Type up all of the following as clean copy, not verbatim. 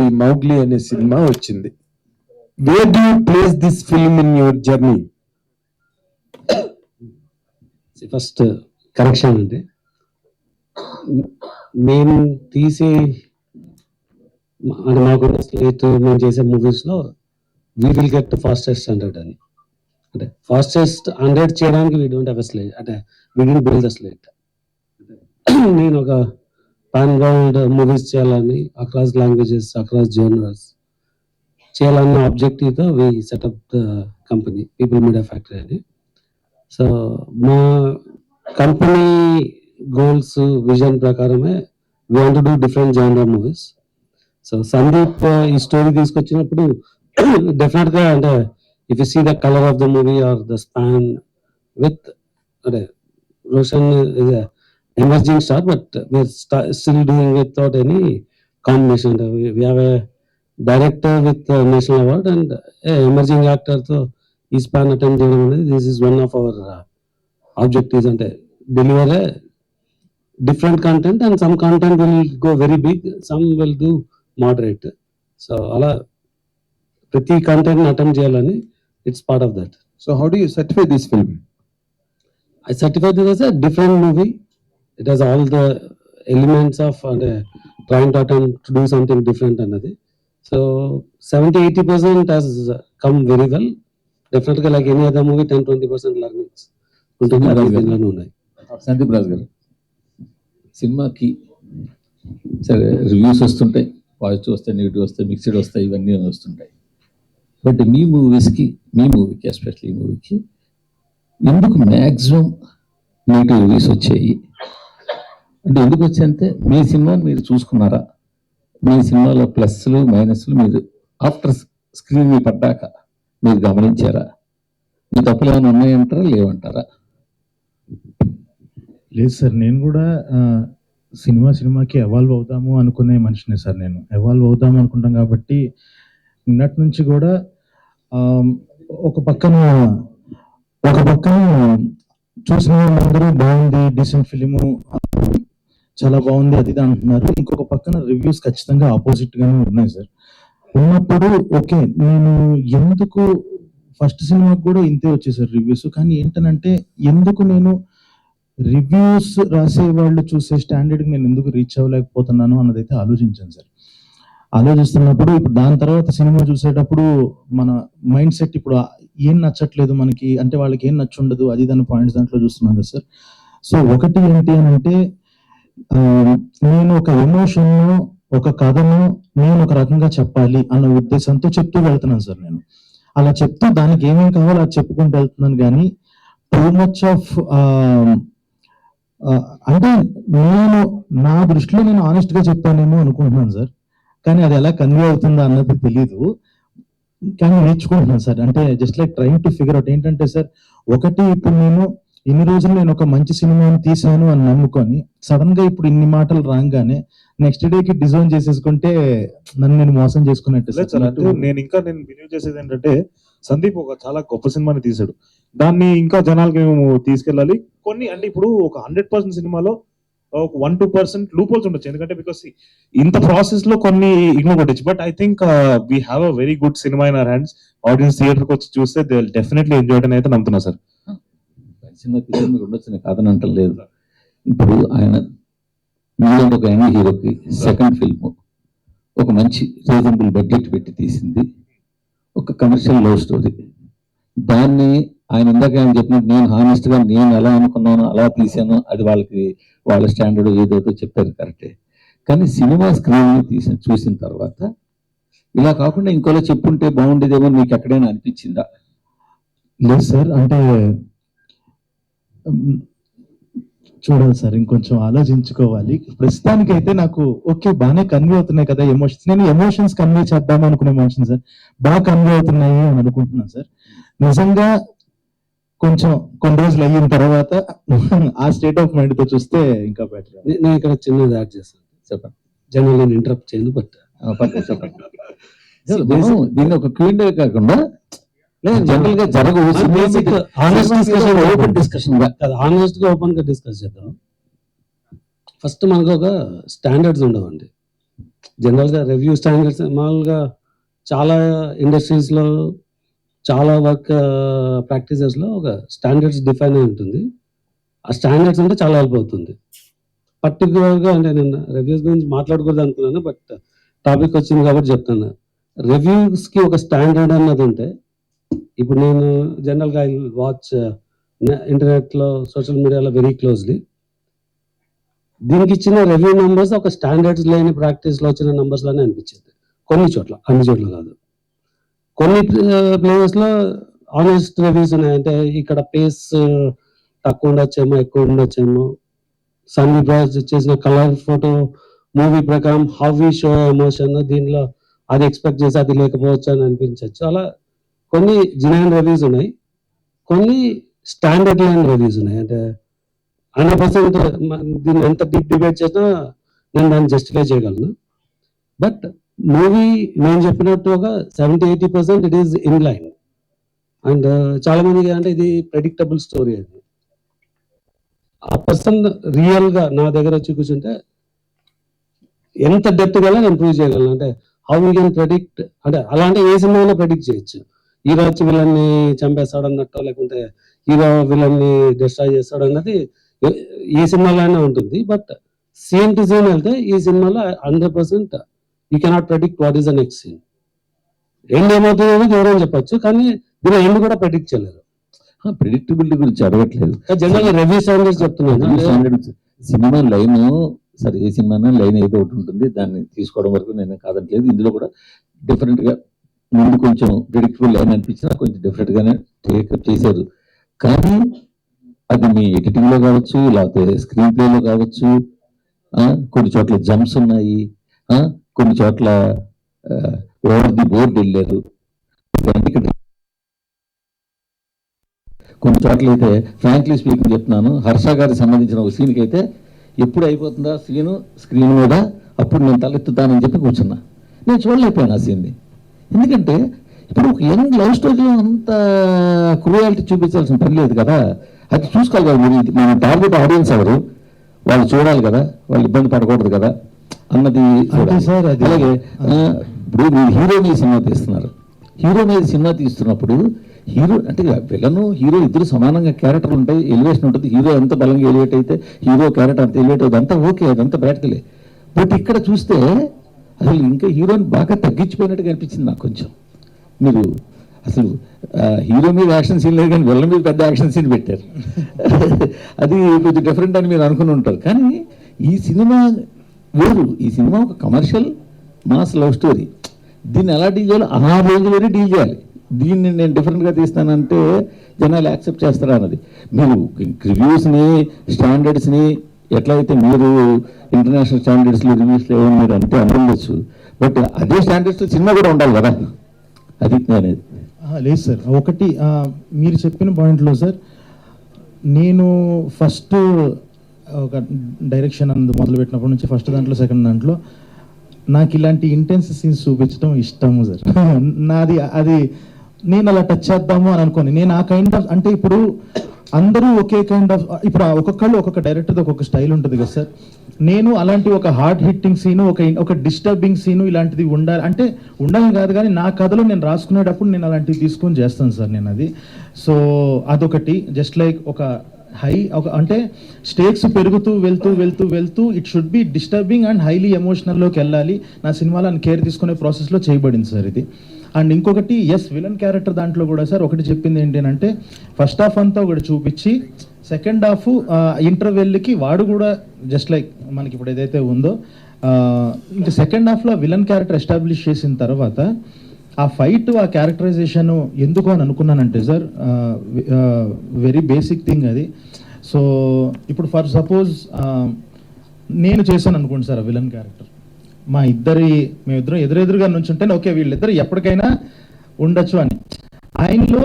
ఇప్పుడు ఈ మౌగ్లీ అనే సినిమా వచ్చింది. Wear do you place this film in your journey? First correction అండి, మేము తీసే అంటే మాకున్న స్లేట్ మేము చేసే మూవీస్లో వీ విల్ గెట్ ఫాస్టెస్ట్ 100 అని. అంటే ఫాస్టెస్ట్ 100 చేయడానికి we don't have a slate, అంటే we don't build the slate. నేను ఒక పాన్ వరల్డ్ మూవీస్ చేయాలని, అక్రాస్ లాంగ్వేజెస్, అక్రాస్ జోనర్స్ చేయాలన్న ఆబ్జెక్టివ్తో we set up the company People Media Factory అని. సో మా కంపెనీ గోల్స్ విజన్ ప్రకారమే we want to do different genre movies. So Sandeep ఈ story తీసుకొచ్చినప్పుడు డెఫినెట్గా అంటే if you see the colour of the movie or the span with అంటే Roshan is emerging star, but we're still doing without any combination. We have a director with national award and emerging యాక్టర్తో ఈ span attempt చేయడం అనేది this is one of our objectives. అంటే deliver a different content and some content will go very big, some will do moderate. So అలా ప్రతి content attempt చేయాలని it's part of that. So how do you certify this film? I certify this as a different movie. It has all the elements of trying to attempt to do something different another. So 70-80% has come very well. Definitely like any other movie 10-20% learnings. Sandeep Raj గారు, సినిమాకి సరే reviews వస్తుంటాయి, positive వస్తాయి, negative వస్తాయి, mixed వస్తాయి, ఇవన్నీ వస్తుంటాయి. But మీ మూవీకి ఎస్పెషల్లీ ఈ మూవీకి ఎందుకు మ్యాక్సిమం నెగిటివ్ రివ్యూస్ వచ్చాయి? అంటే ఎందుకు వచ్చాయంటే మీ సినిమాని మీరు చూసుకున్నారా? మీ సినిమాలో ప్లస్లు మైనస్లు మీరు ఆఫ్టర్ స్క్రీన్ మీద పడ్డాక మీరు గమనించారా? మీ తప్పులు ఏమైనా ఉన్నాయంటారా, లేవంటారా? లేదు సార్, నేను కూడా సినిమాకి ఎవాల్వ్ అవుతాము అనుకునే మనిషినే సార్. నేను ఎవాల్వ్ అవుతాము అనుకుంటాం కాబట్టి నిన్నటి నుంచి కూడా ఒక పక్కన చూసిన వాళ్ళందరూ బాగుంది, డీసెంట్ ఫిలిము, చాలా బాగుంది, అది ఇది అంటున్నారు. ఇంకొక పక్కన రివ్యూస్ ఖచ్చితంగా ఆపోజిట్ గానే ఉన్నాయి సార్. ఉన్నప్పుడు ఓకే, నేను ఎందుకు ఫస్ట్ సినిమాకి కూడా ఇంతే వచ్చేసారు రివ్యూస్, కానీ ఏంటనంటే ఎందుకు నేను రివ్యూస్ రాసే వాళ్ళు చూసే స్టాండర్డ్కి నేను ఎందుకు రీచ్ అవ్వలేకపోతున్నాను అన్నదైతే ఆలోచించాను సార్. ఆలోచిస్తున్నప్పుడు ఇప్పుడు దాని తర్వాత సినిమా చూసేటప్పుడు మన మైండ్ సెట్ ఇప్పుడు ఏం నచ్చట్లేదు మనకి, అంటే వాళ్ళకి ఏం నచ్చుండదు, అది దాని పాయింట్స్ దాంట్లో చూస్తున్నాం కదా సార్. సో ఒకటి ఏంటి అని అంటే నేను ఒక ఎమోషన్, ఒక కథను నేను ఒక రకంగా చెప్పాలి అన్న ఉద్దేశంతో చెప్తూ వెళ్తున్నాను సార్. నేను అలా చెప్తూ దానికి ఏమేమి కావాలో అది చెప్పుకుంటూ వెళ్తున్నాను, కానీ టూ మచ్ ఆఫ్ అంటే నేను నా దృష్టిలో నేను ఆనెస్ట్ గా చెప్తానేమో అనుకుంటున్నాను సార్, కానీ అది ఎలా కన్వే అవుతుందో అన్నది తెలీదు. కానీ నేర్చుకుంటున్నాను సార్. అంటే just like trying to figure out. ఏంటంటే సార్, ఒకటి ఇప్పుడు నేను ఇన్ని రోజులు నేను ఒక మంచి సినిమాని తీసాను అని నమ్ముకొని సడన్ గా ఇప్పుడు ఇన్ని మాటలు రాగానే నెక్స్ట్ డేకి డిజైన్ చేసేసుకుంటే నన్ను నేను మోసం చేసుకున్నట్టు సార్. అంటే నేను బిలీవ్ చేసేది ఏంటంటే సందీప్ ఒక చాలా గొప్ప సినిమాని తీసాడు, దాన్ని ఇంకా జనాలకి మేము తీసుకెళ్ళాలి. కొన్ని అంటే ఇప్పుడు ఒక 100% సినిమాలో ఒక 1-2% లూప్ హోల్స్ ఉండొచ్చు, ఎందుకంటే బికాస్ ఇంత ప్రాసెస్ లో కొన్ని ఇగ్నోర్ కొట్టచ్చు. But I think we have a very good cinema in our hands. Audience థియేటర్కి వచ్చి చూస్తే దే విల్ డెఫినెట్లీ ఎంజాయ్ అని అయితే నమ్ముతున్నా సార్. సినిమా తీసే మీకు ఉండొచ్చు, కాదని అంటలేదు. ఇప్పుడు ఆయన మీలాంటి ఒక యంగ్ హీరోకి సెకండ్ ఫిల్మ్ ఒక మంచి రీజనబుల్ బడ్జెట్ పెట్టి తీసింది, ఒక కమర్షియల్ లవ్ స్టోరీ. దాన్ని ఆయన ఇందాక ఆయన చెప్పినట్టు నేను హానెస్ట్ గా నేను ఎలా అనుకున్నాను అలా తీసాను, అది వాళ్ళ స్టాండర్డ్ ఏదైతే చెప్పారు కరెక్టే. కానీ సినిమా స్క్రీన్ చూసిన తర్వాత ఇలా కాకుండా ఇంకోలా చెప్పుంటే బాగుండేదేమో మీకు ఎక్కడైనా అనిపించిందా? లేదు సార్, అంటే చూడాలి సార్, ఇంకొంచెం ఆలోచించుకోవాలి. ప్రస్తుతానికి అయితే నాకు ఓకే బాగానే కన్వే అవుతున్నాయి కదా ఎమోషన్స్. నేను ఎమోషన్స్ కన్వే చేద్దాం అనుకునే మనిషిని సార్, బాగా కన్వే అవుతున్నాయి అని అనుకుంటున్నాను సార్. నిజంగా కొంచెం కొన్ని రోజులు అయిన తర్వాత ఆ స్టేట్ ఆఫ్ మైండ్ తో చూస్తే ఇంకా బెటర్. నేను ఇక్కడ చిన్నది యాడ్ చేస్తాను, చెప్పండి. జనరల్ నేను ఇంటరప్ట్ చేయను, బట్ దీన్ని ఒక క్వీన్ కాకుండా జనరల్ గా జరగవు, ఓపెన్ డిస్కషన్ ఆనెస్ట్ గా ఓపెన్ గా డిస్కస్ చేద్దాం. ఫస్ట్ మనకు ఒక స్టాండర్డ్స్ ఉండవండి. జనరల్గా రివ్యూ స్టాండర్డ్స్ మామూలుగా చాలా ఇండస్ట్రీస్లో చాలా వర్క్ ప్రాక్టీసెస్లో ఒక స్టాండర్డ్స్ డిఫైన్ అయి ఉంటుంది. ఆ స్టాండర్డ్స్ అంటే చాలా హెల్ప్ అవుతుంది. పర్టికులర్గా అంటే నేను రివ్యూస్ గురించి మాట్లాడకూడదు అనుకున్నాను, బట్ టాపిక్ వచ్చింది కాబట్టి చెప్తాను. రివ్యూస్కి ఒక స్టాండర్డ్ అన్నది ఉంటే, ఇప్పుడు నేను జనరల్గా ఐ వాచ్ ఇంటర్నెట్లో సోషల్ మీడియాలో వెరీ క్లోజ్లీ. దీనికి ఇచ్చిన రివ్యూ నెంబర్స్ ఒక స్టాండర్డ్స్ లేని ప్రాక్టీస్లో వచ్చిన నెంబర్స్ లానే అనిపించింది కొన్ని చోట్ల, అన్ని చోట్ల కాదు. కొన్ని ప్లేసెస్లో ఆనెస్ట్ రివ్యూస్ ఉన్నాయి. అంటే ఇక్కడ పేస్ తక్కువ ఉండొచ్చేమో, ఎక్కువ ఉండొచ్చేమో, సన్నీ బ్రాజ్ చేసిన కలర్ ఫోటో మూవీ ప్రకారం హౌ వి షో ఎమోషన్, దీనిలో అది ఎక్స్పెక్ట్ చేసి అది లేకపోవచ్చు అని అనిపించవచ్చు. అలా కొన్ని జినైన్ రివ్యూస్ ఉన్నాయి, కొన్ని స్టాండర్డ్ లైన్ రివ్యూస్ ఉన్నాయి. అంటే 100% దీన్ని ఎంత డీప్ డిబేట్ చేసినా నేను దాన్ని జస్టిఫై చేయగలను. బట్ మూవీ నేను చెప్పినట్టు ఒక 70-80% it is in line. And చాలా మందికి అంటే ఇది ప్రెడిక్టబుల్ స్టోరీ. అది ఆ పర్సన్ రియల్గా నా దగ్గర వచ్చి కూర్చుంటే ఎంత డెప్త్ గల నేను ప్రూవ్ చేయగలను. అంటే హౌ వీ కెన్ ప్రెడిక్ట్, అంటే అలాంటి ఏ సినిమాలో ప్రెడిక్ట్ చేయొచ్చు. హీరో వచ్చి విలన్ని చంపేస్తాడు అన్నట్టు, లేకుంటే హీరో విలన్ని డిస్ట్రాయ్ చేస్తాడు అన్నది ఈ సినిమాలోనే ఉంటుంది. బట్ సీన్ టు సీన్ వెళ్తే ఈ సినిమాలో 100% you cannot predict what is the next scene. End ఏమవుతుందో ఎవరైనా చెప్పచ్చు, కానీ దీని ఎండ్ కూడా ప్రెడిక్ట్ చేయలేరు. ప్రిడిక్టబిలిటీ గురించి అడగట్లేదు, జనరల్గా రివ్యూ స్టాండర్డ్స్ చెప్తున్నాను. సినిమా లైన్, సరే ఏ సినిమా లైన్ ఏదో ఒకటి ఉంటుంది, దాన్ని తీసుకోవడం వరకు నేను కాదట్లేదు. ఇందులో కూడా డిఫరెంట్ గా ముందు కొంచెం ప్రిడిక్టబుల్ లైన్ అనిపించినా కొంచెం డిఫరెంట్ గానే టేకప్ చేశారు. కానీ అది మీ ఎడిటింగ్ లో కావచ్చు, లేకపోతే స్క్రీన్ ప్లే లో కావచ్చు, కొన్ని చోట్ల జంప్స్ ఉన్నాయి, కొన్ని చోట్ల ఓవర్ ది బోర్డ్ వెళ్ళారు. కొన్ని చోట్ల అయితే ఫ్రాంక్లీ స్పీకింగ్ చెప్తున్నాను, హర్ష గారికి సంబంధించిన ఒక సీన్కి అయితే ఎప్పుడు అయిపోతుందా సీను స్క్రీన్ మీద, అప్పుడు నేను తలెత్తుతానని చెప్పి కూర్చున్నా. నేను చూడలేకపోయాను ఆ సీన్ని. ఎందుకంటే ఇప్పుడు ఒక యంగ్ లవ్ స్టోరీలో అంత క్రూయాలిటీ చూపించాల్సిన పని లేదు కదా. అది చూసుకోవాలి కదా మీరు. మన టార్గెట్ ఆడియన్స్ ఎవరు, వాళ్ళు చూడాలి కదా, వాళ్ళు ఇబ్బంది పడకూడదు కదా అన్నది. అలాగే ఇప్పుడు మీరు హీరో మీద సినిమా తీస్తున్నారు. హీరో మీద సినిమా తీస్తున్నప్పుడు హీరో అంటే విలను హీరో ఇద్దరు సమానంగా క్యారెక్టర్లు ఉంటాయి, ఎలివేషన్ ఉంటుంది. హీరో ఎంత బలంగా ఎలివేట్ అయితే హీరో క్యారెక్టర్ అంత ఎలివేట్ అవుతుంది, అంతా ఓకే, అదంతా ప్రాక్టికలే. బట్ ఇక్కడ చూస్తే అసలు ఇంకా హీరోని బాగా తగ్గించిపోయినట్టుగా అనిపించింది నాకు కొంచెం. మీరు అసలు హీరో మీద యాక్షన్ సీన్ లేదు, కానీ విలన్ మీద పెద్ద యాక్షన్ సీన్ పెట్టారు. అది కొంచెం డిఫరెంట్ అని మీరు అనుకుని ఉంటారు. కానీ ఈ సినిమా వేరు. ఈ సినిమా ఒక కమర్షియల్ మాస్ లవ్ స్టోరీ. దీన్ని ఎలా డీల్ చేయాలో ఆ రేంజ్లోనే డీల్ చేయాలి. దీన్ని నేను డిఫరెంట్గా తీస్తానంటే జనాలు యాక్సెప్ట్ చేస్తారా అన్నది. మీరు రివ్యూస్ని స్టాండర్డ్స్ని ఎట్లయితే మీరు ఇంటర్నేషనల్ స్టాండర్డ్స్లో రివ్యూస్లో ఏమో మీరు అంతే అనుకోవచ్చు, బట్ అదే స్టాండర్డ్స్లో సినిమా కూడా ఉండాలి కదా. అది అనేది లేదు సార్. ఒకటి మీరు చెప్పిన పాయింట్లో సార్, నేను ఫస్ట్ ఒక డైరెక్షన్ అందు మొదలుపెట్టినప్పటి నుంచి ఫస్ట్ దాంట్లో సెకండ్ దాంట్లో నాకు ఇలాంటి ఇంటెన్స్ సీన్స్ చూపించడం ఇష్టము సార్. నాది అది నేను అలా టచ్ చేద్దాము అని అనుకోని నేను ఆ కైండ్ ఆఫ్, అంటే ఇప్పుడు అందరూ ఒకే కైండ్ ఆఫ్, ఇప్పుడు ఒక్కొక్కళ్ళు ఒక్కొక్క డైరెక్టర్ ఒక్కొక్క స్టైల్ ఉంటుంది కదా సార్. నేను అలాంటి ఒక హార్డ్ హిట్టింగ్ సీను, ఒక డిస్టర్బింగ్ సీను ఇలాంటిది ఉండాలి అంటే ఉండాలని కాదు, కానీ నా కథలో నేను రాసుకునేటప్పుడు నేను అలాంటివి తీసుకొని చేస్తాను సార్ నేను అది. సో అదొకటి. జస్ట్ లైక్ ఒక అంటే స్టేక్స్ పెరుగుతూ వెళ్తూ it should be disturbing and highly ఎమోషనల్లోకి వెళ్ళాలి. నా సినిమాలో కేర్ తీసుకునే ప్రాసెస్లో చేయబడింది సార్ ఇది. అండ్ ఇంకొకటి విలన్ క్యారెక్టర్ దాంట్లో కూడా సార్ ఒకటి చెప్పింది ఏంటంటే ఫస్ట్ హాఫ్ అంతా ఒకటి చూపించి సెకండ్ హాఫ్ ఇంటర్వెల్కి వాడు కూడా జస్ట్ లైక్ మనకి ఇప్పుడు ఏదైతే ఉందో ఇంకా సెకండ్ హాఫ్లో విలన్ క్యారెక్టర్ ఎస్టాబ్లిష్ చేసిన తర్వాత ఆ ఫైట్, ఆ క్యారెక్టరైజేషన్ ఎందుకు అని అనుకున్నానంటే సార్ వెరీ బేసిక్ థింగ్ అది. సో ఇప్పుడు ఫర్ సపోజ్ నేను చేశాను అనుకోండి సార్ ఆ విలన్ క్యారెక్టర్, మేమిద్దరం ఎదురెదురుగా నుంచుంటే ఓకే వీళ్ళిద్దరు ఎప్పటికైనా ఉండొచ్చు అని. ఆయనలో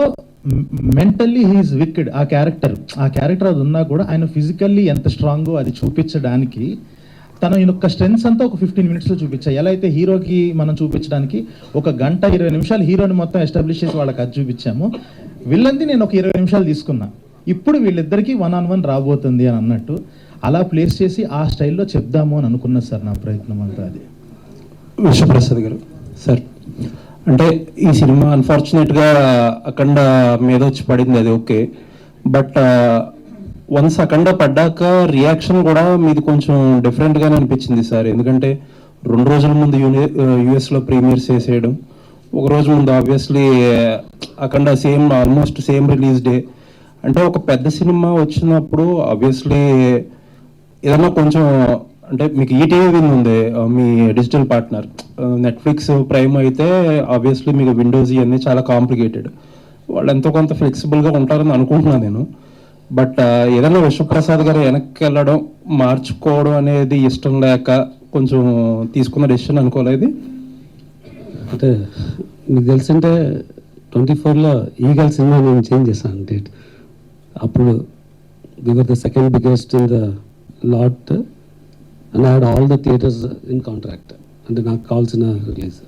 మెంటల్లీ హీఈస్ విక్డ్. ఆ క్యారెక్టర్ అది ఉన్నా కూడా ఆయన ఫిజికల్లీ ఎంత స్ట్రాంగో అది చూపించడానికి తన యొక్క స్ట్రెంగ్స్ అంతా ఒక 15 minutesలో చూపించాయి. ఎలా అయితే హీరోకి మనం చూపించడానికి 1 గంట 20 నిమిషాలు హీరోని మొత్తం ఎస్టాబ్లిష్ చేసి వాళ్ళకి అది చూపించాము. విలన్ది నేను ఒక 20 నిమిషాలు తీసుకున్నా. ఇప్పుడు వీళ్ళిద్దరికి 1-on-1 రాబోతుంది అని అన్నట్టు అలా ప్లేస్ చేసి ఆ స్టైల్లో చెప్దాము అని అనుకున్నా సార్ నా ప్రయత్నం అంతా అది. విశ్వప్రసాద్ గారు సార్, అంటే ఈ సినిమా అన్ఫార్చునేట్గా అఖండ మీద వచ్చి పడింది, అది ఓకే. బట్ వన్స్ అఖండ పడ్డాక రియాక్షన్ కూడా మీది కొంచెం డిఫరెంట్గానే అనిపించింది సార్. ఎందుకంటే 2 రోజుల ముందు యూఎస్లో ప్రీమియర్స్ చేసేయడం, ఒక రోజు ముందు ఆబ్వియస్లీ అఖండ ఆల్మోస్ట్ సేమ్ రిలీజ్ డే. అంటే ఒక పెద్ద సినిమా వచ్చినప్పుడు ఆబ్వియస్లీ ఏదన్నా కొంచెం, అంటే మీకు ఈటీవీ విన్ ఉంది, మీ డిజిటల్ పార్ట్నర్. నెట్ఫ్లిక్స్ ప్రైమ్ అయితే ఆబ్వియస్లీ మీకు విండోస్ ఇవన్నీ చాలా కాంప్లికేటెడ్. వాళ్ళు ఎంతో కొంత ఫ్లెక్సిబుల్గా ఉంటారని అనుకుంటున్నాను నేను. బట్ ఏదైనా విశ్వప్రసాద్ గారు వెనక్కి వెళ్ళడం, మార్చుకోవడం అనేది ఇష్టం లేక కొంచెం తీసుకున్న డెసిషన్ అనుకోలేదు. అంటే మీకు తెలిసింటే 24లో ఈగల్ సినిమా నేను చేంజ్ చేశాను డేట్. అప్పుడు we were the second biggest in the lot and I had all the theatres in contract. అంటే నాకు కావాల్సిన రిలీజ్.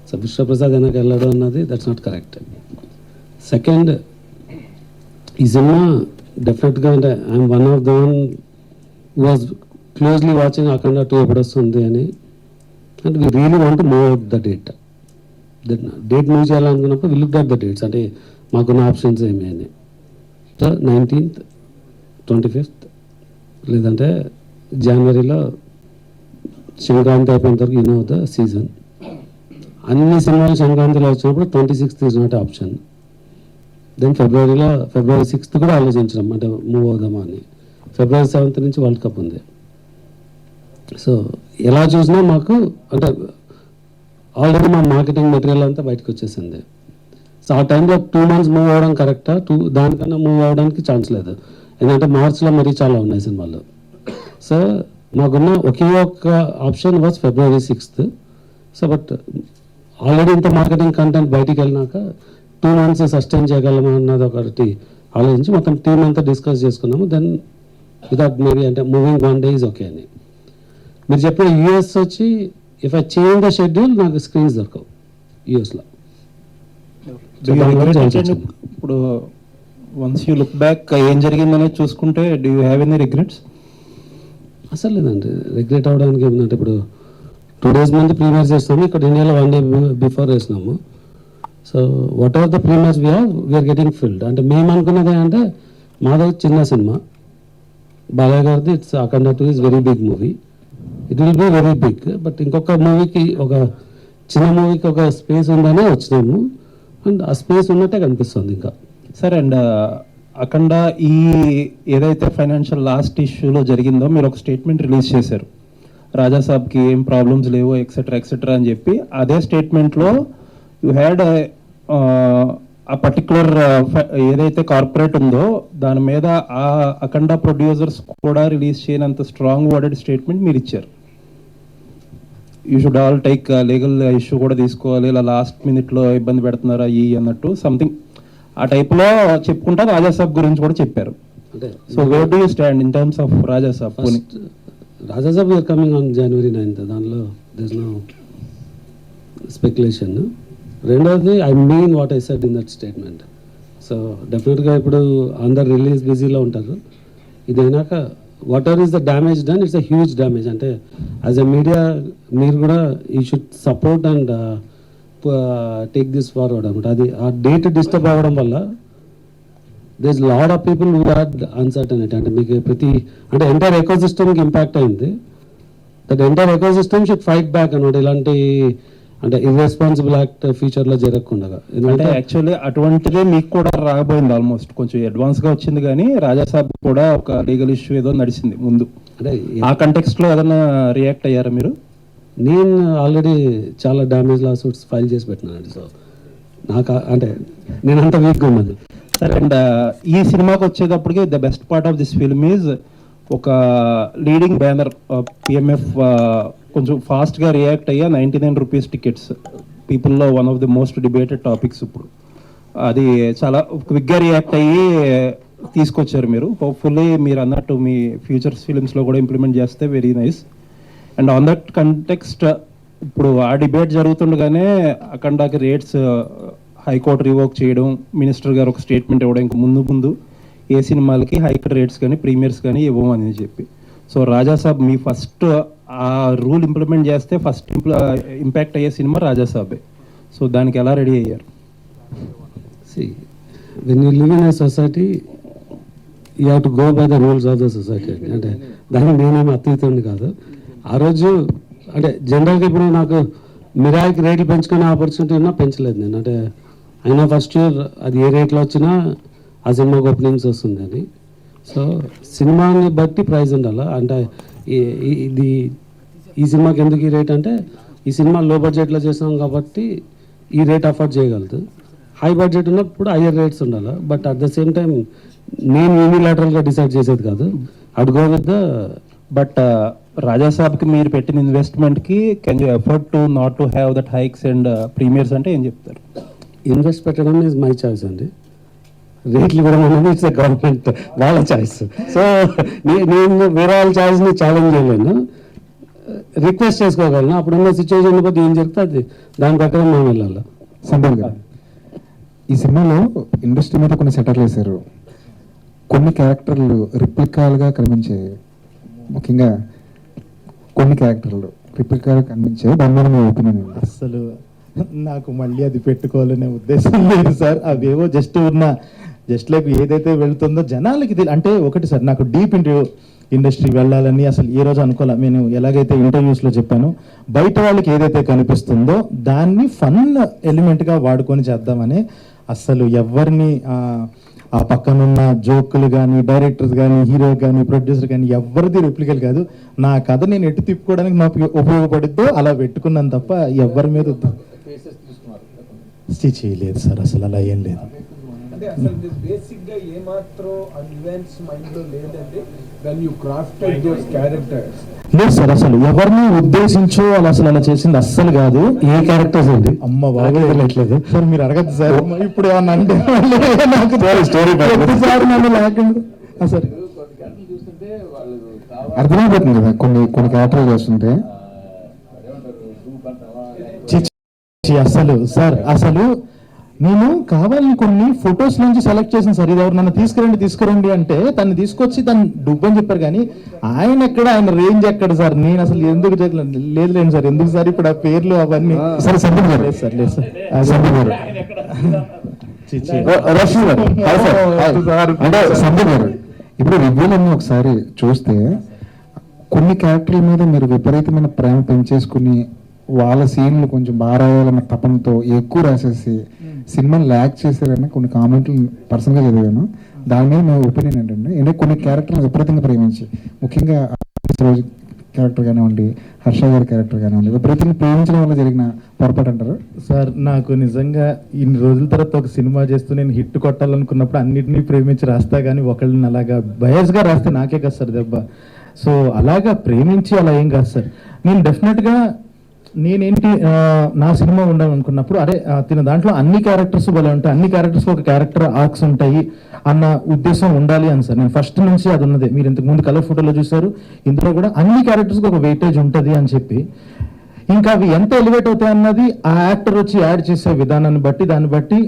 సో విశ్వప్రసాద్ వెనక్కి వెళ్ళడం అన్నది దట్స్ నాట్ కరెక్ట్. సెకండ్, ఈ సినిమా డెఫినెట్గా అంటే I'm one of the one was closely watching Akhanda 2 ఎప్పుడు వస్తుంది అని. And we really want move out the date. Date move చేయాలనుకున్నప్పుడు we look at the dates, అంటే మాకున్న ఆప్షన్స్ ఏమి అని. సో 19th, 25th లేదంటే జనవరిలో సంక్రాంతి అయిపోయిన తర్వాత యూనో ద సీజన్. అన్ని సినిమాలు సంక్రాంతిలో వచ్చినప్పుడు 26th is not option. Then February 6th కూడా ఆలోచించడం, అంటే మూవ్ అవుదామా అని. February 7th నుంచి వరల్డ్ కప్ ఉంది. సో ఎలా చూసినా మాకు అంటే ఆల్రెడీ మా మార్కెటింగ్ మెటీరియల్ అంతా బయటకు వచ్చేసింది. సో ఆ టైంలో 2 months మూవ్ అవ్వడం కరెక్టా? దానికన్నా మూవ్ అవ్వడానికి ఛాన్స్ లేదు. ఎందుకంటే మార్చ్లో మరీ చాలా ఉన్నాయి సినిమాలు. సో మాకున్న ఒకే ఒక్క option was February 6th. So but already ఇంత మార్కెటింగ్ కంటెంట్ బయటికి వెళ్ళినాక 2 months సస్టైన్ చేయగలమా అన్నది ఒకటి ఆలోచించి మొత్తం టీం అంతా డిస్కస్ చేసుకున్నాము. దెన్ వితౌట్ మేబీ అంటే మూవింగ్ 1 day ఈజ్ ఓకే అని. మీరు చెప్పిన యూఎస్ వచ్చి if I change the schedule నాకు స్క్రీన్స్ దొరకవు యూఎస్లో. ఇప్పుడు వన్స్ యూ లుక్ బ్యాక్ ఏం జరిగిందనేది చూసుకుంటే do you have any regrets? అసలు లేదండి, రిగ్రెట్ అవ్వడానికి ఏమిటంటే ఇప్పుడు 2 days ముందు ప్రీమియర్ చేస్తాము, ఇక్కడ ఇండియాలో 1 day బిఫోర్ వేసినాము. So whatever the premieres we're getting filled. అంటే మేము అనుకున్నది అంటే మాది చిన్న సినిమా, బాలయ్య గారిది it's Akhanda 2 is very big movie, it will be very big. But ఇంకొక మూవీకి, ఒక చిన్న మూవీకి ఒక స్పేస్ ఉందనే వచ్చినాము, అండ్ ఆ స్పేస్ ఉన్నట్టే కనిపిస్తుంది ఇంకా. సరే అండ్ అఖండ ఈ ఏదైతే ఫైనాన్షియల్ లాస్ట్ ఇష్యూలో జరిగిందో మీరు ఒక స్టేట్మెంట్ రిలీజ్ చేశారు, రాజాసాబ్కి ఏం ప్రాబ్లమ్స్ లేవు ఎక్సెట్రా ఎక్సెట్రా అని చెప్పి. అదే స్టేట్మెంట్లో యూ హ్యాడ్ ఆ పర్టికులర్ ఏదైతే కార్పొరేట్ ఉందో దాని మీద ఆ అఖండ ప్రొడ్యూసర్స్ కూడా రిలీజ్ చేయనంత స్ట్రాంగ్ వర్డెడ్ స్టేట్మెంట్ మీరు ఇచ్చారు. You should all take legal issue కూడా తీసుకోవాలి, ఇలా లాస్ట్ మినిట్లో ఇబ్బంది పెడుతున్నారా ఈ అన్నట్టు సంథింగ్ ఆ టైప్లో చెప్పుకుంటా రాజాసాబ్ గురించి కూడా చెప్పారు. అంటే so where do you stand in terms of Raja Saab? Raja Saab we're coming on January 9th, దానిలో దిస్ నో స్పెక్యులేషన్. రెండవది I mean what I said in that statement. So డెఫినెట్గా ఇప్పుడు అందరు రిలీజ్ బిజీలో ఉంటారు. ఇది అయినాక whatever is the damage done, it's a huge damage. అంటే యాజ్ ఎ మీడియా మీరు కూడా you should support and take this forward అనమాట. అది ఆ డేట్ డిస్టర్బ్ అవ్వడం వల్ల they is lot of people who had uncertainty. అంటే మీకు అంటే ఎంటైర్ ఎకోసిస్టమ్కి ఇంపాక్ట్ అయింది. That entire ecosystem should fight back అనమాట, ఇలాంటి అంటే ఇర్రెస్పాన్సిబుల్ యాక్ట్ ఫ్యూచర్లో జరగకుండా. అంటే యాక్చువల్లీ అటువంటిదే మీకు కూడా రాబోయింది, ఆల్మోస్ట్ కొంచెం అడ్వాన్స్గా వచ్చింది. కానీ రాజాసాబ్ కూడా ఒక లీగల్ ఇష్యూ ఏదో నడిచింది ముందు, అంటే ఆ కంటెక్స్ట్లో ఏదైనా రియాక్ట్ అయ్యారా మీరు? నేను ఆల్రెడీ చాలా డ్యామేజ్ లా సూట్స్ ఫైల్ చేసి పెట్టినాను. సో నాకు అంటే నేను అంత వీక్గా ఉన్నాను. సరే అండ్ ఈ సినిమాకి వచ్చేటప్పటికి the best part of this film is ఒక లీడింగ్ బ్యానర్ పిఎంఎఫ్ కొంచెం ఫాస్ట్గా రియాక్ట్ అయ్యా 99 rupees టికెట్స్ పీపుల్లో one of the most debated topics. ఇప్పుడు అది చాలా క్విక్గా రియాక్ట్ అయ్యి తీసుకొచ్చారు మీరు. హోప్ఫుల్లీ మీరు అన్నట్టు మీ ఫ్యూచర్స్ ఫిలిమ్స్లో కూడా ఇంప్లిమెంట్ చేస్తే very nice. And on that context ఇప్పుడు ఆ డిబేట్ జరుగుతుండగానే అఖండాకి రేట్స్ హైకోర్టు రివోక్ చేయడం, మినిస్టర్ గారు ఒక స్టేట్మెంట్ ఇవ్వడం, ఇంకా ముందు ఏ సినిమాలకి హైకోర్టు రేట్స్ కానీ ప్రీమియర్స్ కానీ ఇవ్వమని చెప్పి. సో రాజాసాబ్ మీ ఫస్ట్ ఆ రూల్ ఇంప్లిమెంట్ చేస్తే ఫస్ట్ ఇంపాక్ట్ అయ్యే సినిమా రాజాసాబే. సో దానికి ఎలా రెడీ అయ్యారు? See, when you live in a society, you have to go by the rules of the society. అంటే దానికి నేనేమి అతీతుడిని కాదు. ఆ రోజు అంటే జనరల్గా ఇప్పుడు నాకు మిరాయికి రేట్లు పెంచుకునే ఆపర్చునిటీ ఉన్నా పెంచలేదు నేను. అంటే అయినా ఫస్ట్ ఇయర్ అది ఏ రేట్లో వచ్చినా ఆ సినిమాకి ఓపెనింగ్స్ వస్తుంది అని. సో సినిమాని బట్టి ప్రైస్ ఉండాలి. అంటే ఇది ఈ సినిమాకి ఎందుకు ఈ రేట్ అంటే ఈ సినిమా లో బడ్జెట్లో చేసాం కాబట్టి ఈ రేట్ అఫోర్డ్ చేయగలదు. హై బడ్జెట్ ఉన్నప్పుడు హయ్యర్ రేట్స్ ఉండాలి. But at the same time నేను యూనిలాటరల్గా డిసైడ్ చేసేది కాదు. Add go with the but రాజాసాబ్కి మీరు పెట్టిన ఇన్వెస్ట్మెంట్కి can you effort to not to have that hikes and premieres అంటే ఏం చెప్తారు? ఇన్వెస్ట్ పెట్టడం ఈజ్ మై చాయిస్ అండి. రేట్లు కూడా అనేది ఇట్స్ గవర్నమెంట్ వాళ్ళ చాయిస్. సో నేను వేరే వాళ్ళ చాయిస్ని ఛాలెంజ్ చేయలేను, రిక్వెస్ట్ చేసుకోగలను. అప్పుడున్న సిచ్యువేషన్ బట్టి ఏం చెప్తే అది దాని ప్రకారం మేము వెళ్ళాలి. సందర్ గారు, ఈ సినిమాలో ఇండస్ట్రీ మీద కొన్ని సెటర్లు వేశారు. కొన్ని క్యారెక్టర్లు రిప్లికాలుగా కనిపించాయి. ముఖ్యంగా కొన్ని క్యారెక్టర్లు రిప్లికాలుగా కనిపించాయి. దాని మీద మీ ఒపీనియన్ ఏంటి? అసలు నాకు మళ్ళీ అది పెట్టుకోవాలనే ఉద్దేశం లేదు సార్. అవేవో జస్ట్ లైక్ ఏదైతే వెళ్తుందో జనాలకి అంటే ఒకటి సార్, నాకు డీప్ ఇండస్ట్రీ వెళ్ళాలని అసలు ఏ రోజు అనుకోలే. నేను ఎలాగైతే ఇంటర్వ్యూస్లో చెప్పాను, బయట వాళ్ళకి ఏదైతే కనిపిస్తుందో దాన్ని ఫన్ ఎలిమెంట్గా వాడుకొని చేద్దామని. అసలు ఎవరిని ఆ పక్కనున్న జోకులు కానీ, డైరెక్టర్స్ కానీ, హీరో కానీ, ప్రొడ్యూసర్ కానీ ఎవరిది రెప్లికల్ కాదు. నా కథ నేను ఎటు తిప్పుకోవడానికి నాకు ఉపయోగపడిద్దో అలా పెట్టుకున్నాను తప్ప ఎవరి మీద చేయలేదు సార్. అసలు అలా ఏం లేదు. అంటే అసలు బేసిక్ గా ఏమాత్రం అడ్వాన్స్ మైండ్ లో లేదండి when you crafted those characters. లేదు సార్, అసలు ఎవరిని ఉద్దేశించో అసలు అలా చేసింది అస్సలు కాదు. ఏ క్యారెక్టర్స్ అండి? అమ్మ బాగా తెలియట్లేదు సార్, మీరు అడగద్దు సార్. ఇప్పుడు ఏమన్నా అంటే నాకు స్టోరీ సార్ నన్ను లేకుండా సార్ అర్థమైపోతుంది కదా కొన్ని క్యారెక్టర్లు చేస్తుంటే. అసలు సార్, అసలు నేను కావాలని కొన్ని ఫొటోస్ నుంచి సెలెక్ట్ చేసిన సార్. ఇది ఎవరు నన్ను తీసుకురండి అంటే తను తీసుకొచ్చి తను డుబ్బని చెప్పారు. కానీ ఆయన ఎక్కడ, ఆయన రేంజ్ ఎక్కడ సార్? నేను అసలు ఎందుకు లేదు సార్. ఎందుకు సార్ ఇప్పుడు ఆ పేర్లు అవన్నీ? సరే సందీప్ గారు, లేదు సార్, లేదు సార్. సందీప్ గారు, అంటే సందీప్ గారు, ఇప్పుడు రివ్యూలన్నీ ఒకసారి చూస్తే కొన్ని క్యారెక్టర్ల మీద మీరు విపరీతమైన ప్రేమ పెంచేసుకుని వాళ్ళ సీన్లు కొంచెం బాగా రాయాలన్న తపనతో ఎక్కువ రాసేసి సినిమాని ల్యాక్ చేశారని కొన్ని కామెంట్లు పర్సనల్గా చదివాను. దాని మీద మీ ఒపీనియన్ ఏంటంటే? అంటే కొన్ని క్యారెక్టర్లు విపరీతంగా ప్రేమించి, ముఖ్యంగా రోజు క్యారెక్టర్ కానివ్వండి, హర్ష గారి క్యారెక్టర్ కానివ్వండి, విపరీతంగా ప్రేమించడం వల్ల జరిగిన పొరపాటు అంటారు? సార్, నాకు నిజంగా ఇన్ని రోజుల తర్వాత ఒక సినిమా చేస్తూ నేను హిట్ కొట్టాలనుకున్నప్పుడు అన్నిటినీ ప్రేమించి రాస్తా, కానీ ఒకళ్ళని అలాగా బయస్గా రాస్తే నాకే కదా సార్ దెబ్బ. సో అలాగా ప్రేమించి అలా ఏం కాదు సార్. నేను డెఫినెట్గా నేనేంటి నా సినిమా ఉండాలనుకున్నప్పుడు అరే తిన దాంట్లో అన్ని క్యారెక్టర్స్ భలే ఉంటాయి, అన్ని క్యారెక్టర్స్ ఒక క్యారెక్టర్ ఆర్క్స్ ఉంటాయి అన్న ఉద్దేశం ఉండాలి అని సార్. నేను ఫస్ట్ నుంచి అది ఉన్నదే. మీరు ఇంతకు ముందు కలర్ ఫోటోలో చూసారు, ఇందులో కూడా అన్ని క్యారెక్టర్స్కి ఒక వెయిటేజ్ ఉంటుంది అని చెప్పి, ఇంకా అవి ఎంత ఎలివేట్ అవుతాయి అన్నది ఆ యాక్టర్ వచ్చి యాడ్ చేసే విధానాన్ని బట్టి దాన్ని బట్టి